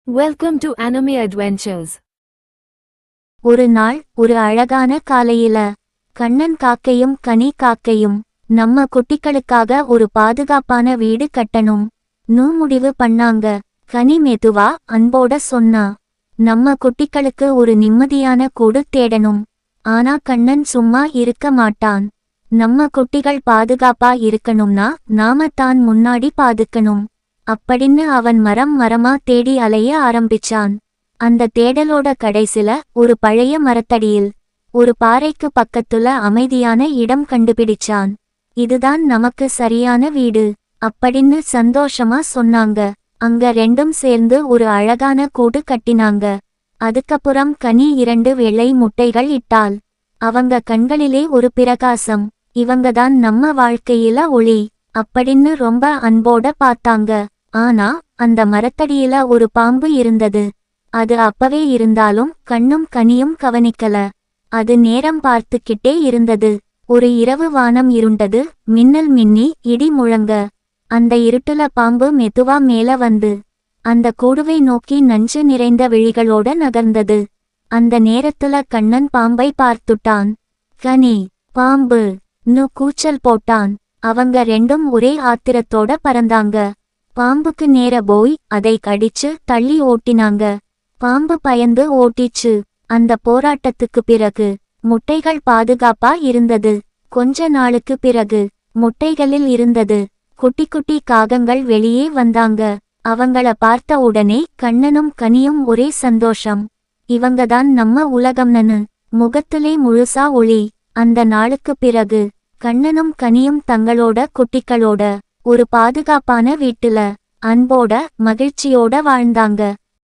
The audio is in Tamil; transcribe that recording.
Welcome to Anime Adventures. ஒரு நாள் ஒரு அழகான காலையில கண்ணன் காக்கையும் கனி காக்கையும் நம்ம குட்டிகளுக்காக ஒரு பாதுகாப்பான வீடு கட்டணும் முடிவு பண்ணாங்க. கனி மெதுவா அன்போட சொன்னா, நம்ம குட்டிகளுக்கு ஒரு நிம்மதியான கூடு தேடணும். ஆனா கண்ணன் சும்மா இருக்க மாட்டான். நம்ம குட்டிகள் பாதுகாப்பா இருக்கணும்னா நாம தான் முன்னாடி பாதுக்கணும் அப்படின்னு அவன் மரமா தேடி அலைய ஆரம்பிச்சான். அந்த தேடலோட கடைசில ஒரு பழைய மரத்தடியில் ஒரு பாறைக்கு பக்கத்துல அமைதியான இடம் கண்டுபிடிச்சான். இதுதான் நமக்கு சரியான வீடு அப்படின்னு சந்தோஷமா சொன்னாங்க. அங்க ரெண்டும் சேர்ந்து ஒரு அழகான கூடு கட்டினாங்க. அதுக்கப்புறம் கனி 2 வெள்ளை முட்டைகள் இட்டாள். அவங்க கண்களிலே ஒரு பிரகாசம். இவங்கதான் நம்ம வாழ்க்கையில ஒளி அப்படின்னு ரொம்ப அன்போட பார்த்தாங்க. ஆனா அந்த மரத்தடியில ஒரு பாம்பு இருந்தது. அது அப்பவே இருந்தாலும் கண்ணும் கனியும் கவனிக்கல. அது நேரம் பார்த்துக்கிட்டே இருந்தது. ஒரு இரவு வானம் இருண்டது. மின்னல் மின்னி இடி முழங்க அந்த இருட்டுல பாம்பு மெதுவா மேல வந்து அந்த கூடுவை நோக்கி நஞ்சு நிறைந்த விழிகளோட நகர்ந்தது. அந்த நேரத்துல கண்ணன் பாம்பை பார்த்துட்டான். கனி பாம்பு கூச்சல் போட்டான். அவங்க ரெண்டும் ஒரே ஆத்திரத்தோட பறந்தாங்க. பாம்புக்கு நேர போய் அதை கடிச்சு தள்ளி ஓட்டினாங்க. பாம்பு பயந்து ஓட்டிச்சு. அந்த போராட்டத்துக்கு பிறகு முட்டைகள் பாதுகாப்பா இருந்தது. கொஞ்ச நாளுக்கு பிறகு முட்டைகளில் இருந்தது குட்டி குட்டி காகங்கள் வெளியே வந்தாங்க. அவங்கள பார்த்த உடனே கண்ணனும் கனியும் ஒரே சந்தோஷம். இவங்கதான் நம்ம உலகம்னு முகத்திலே முழுசா ஒளி. அந்த நாளுக்கு பிறகு கண்ணனும் கனியும் தங்களோட குட்டிகளோட ஒரு பாதுகாப்பான வீட்டுல அன்போட மகிழ்ச்சியோட வாழ்ந்தாங்க.